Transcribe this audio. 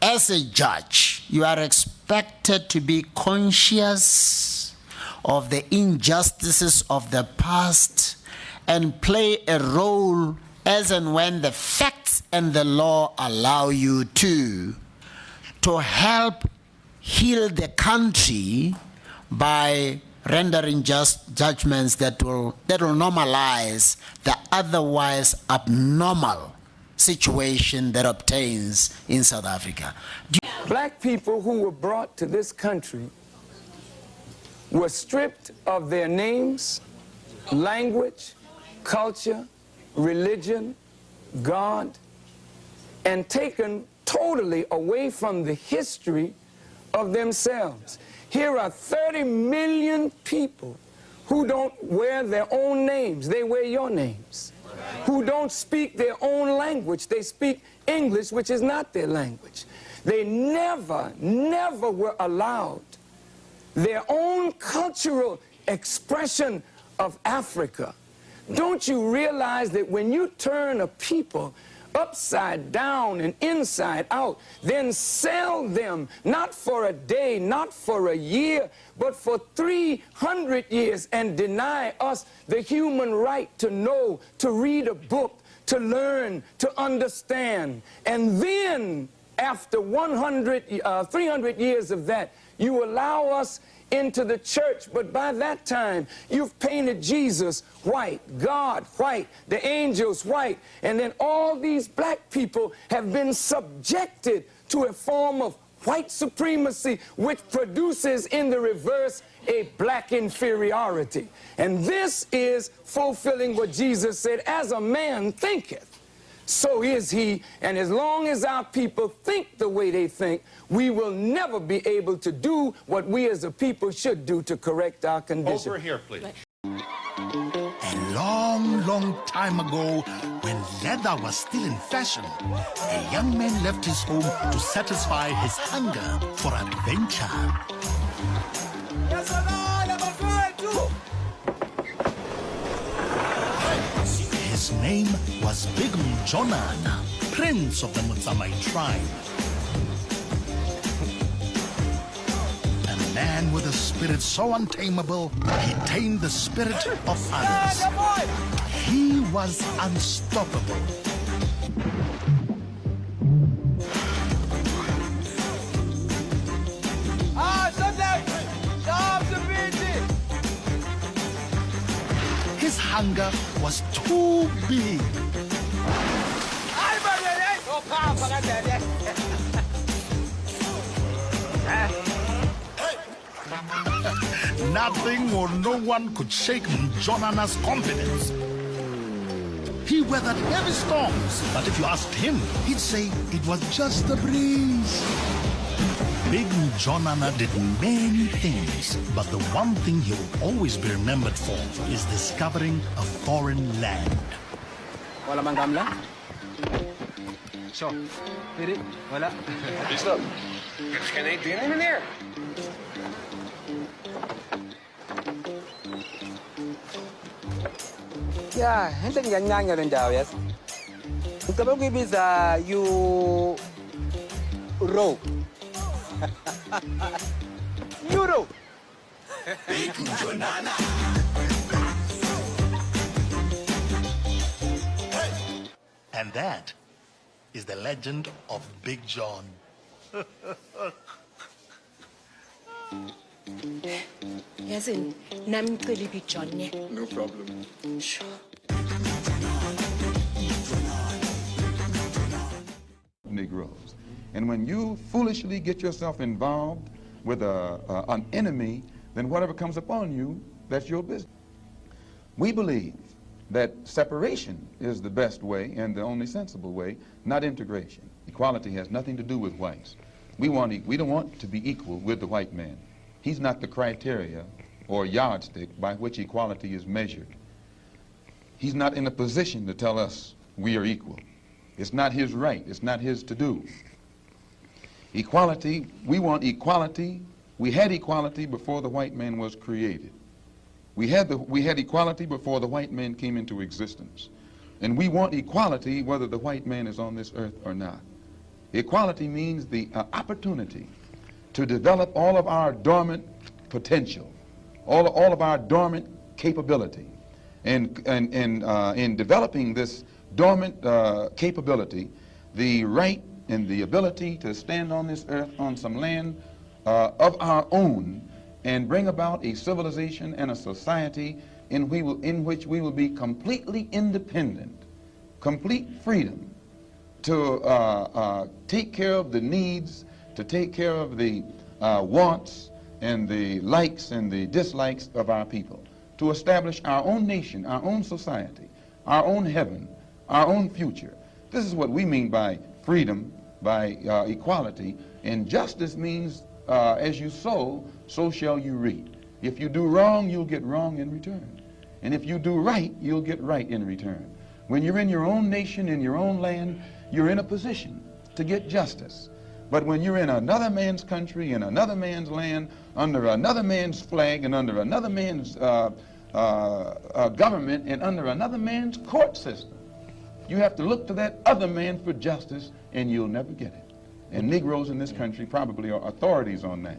As a judge, you are expected to be conscious of the injustices of the past and play a role as and when the facts and the law allow you to help heal the country by rendering just judgments that will normalize the otherwise abnormal situation that obtains in South Africa. Black people who were brought to this country were stripped of their names, language, culture, religion, God, and taken totally away from the history of themselves. Here are 30 million people who don't wear their own names, they wear your names. Who don't speak their own language, they speak English, which is not their language. They never were allowed their own cultural expression of Africa. Don't you realize that when you turn a people upside down and inside out, then sell them not for a day, not for a year, but for 300 years, and deny us the human right to know, to read a book, to learn, to understand. And then after 300 years of that, you allow us into the church, but by that time you've painted Jesus white, God white, the angels white, and then all these black people have been subjected to a form of white supremacy, which produces in the reverse a black inferiority. And this is fulfilling what Jesus said, as a man thinketh, so is he. And as long as our people think the way they think, we will never be able to do what we as a people should do to correct our condition. Over here, please. A long time ago, when leather was still in fashion, a young man left his home to satisfy his hunger for adventure. His name was Big Mjonana, prince of the Mutsamai tribe. A man with a spirit so untamable, he tamed the spirit of others. He was unstoppable. His hunger was too big. Nothing or no one could shake Mjonana's confidence. He weathered heavy storms, but if you asked him, he'd say it was just a breeze. Big Mjonana did many things, but the one thing he will always be remembered for is discovering a foreign land. Wala mang gamla? So, Piri, wala. Is dat? Er is geen één ding, meneer. Yeah, hindi ganyan rin daw, yes. Kapag ibiza, you row. Euro. Big Mjonana. And that is the legend of Big John. Yasin, nami ngicela Big John ne. No problem. Sure. Negroes. And when you foolishly get yourself involved with an enemy, then whatever comes upon you, that's your business. We believe that separation is the best way and the only sensible way, not integration. Equality has nothing to do with whites. We don't want to be equal with the white man. He's not the criteria or yardstick by which equality is measured. He's not in a position to tell us we are equal. It's not his right. It's not his to do. Equality, we want equality. We had equality before the white man was created. We had equality before the white man came into existence. And we want equality whether the white man is on this earth or not. Equality means the opportunity to develop all of our dormant potential, all of our dormant capability. And in developing this dormant capability, the right and the ability to stand on this earth on some land of our own and bring about a civilization and a society in which we will be completely independent, complete freedom to take care of the needs, to take care of the wants and the likes and the dislikes of our people, to establish our own nation, our own society, our own heaven, our own future. This is what we mean by freedom, by equality. And justice means as you sow, so shall you reap. If you do wrong, you'll get wrong in return. And if you do right, you'll get right in return. When you're in your own nation, in your own land, you're in a position to get justice. But when you're in another man's country, in another man's land, under another man's flag, and under another man's government, and under another man's court system, you have to look to that other man for justice, and you'll never get it. And Negroes in this country probably are authorities on that.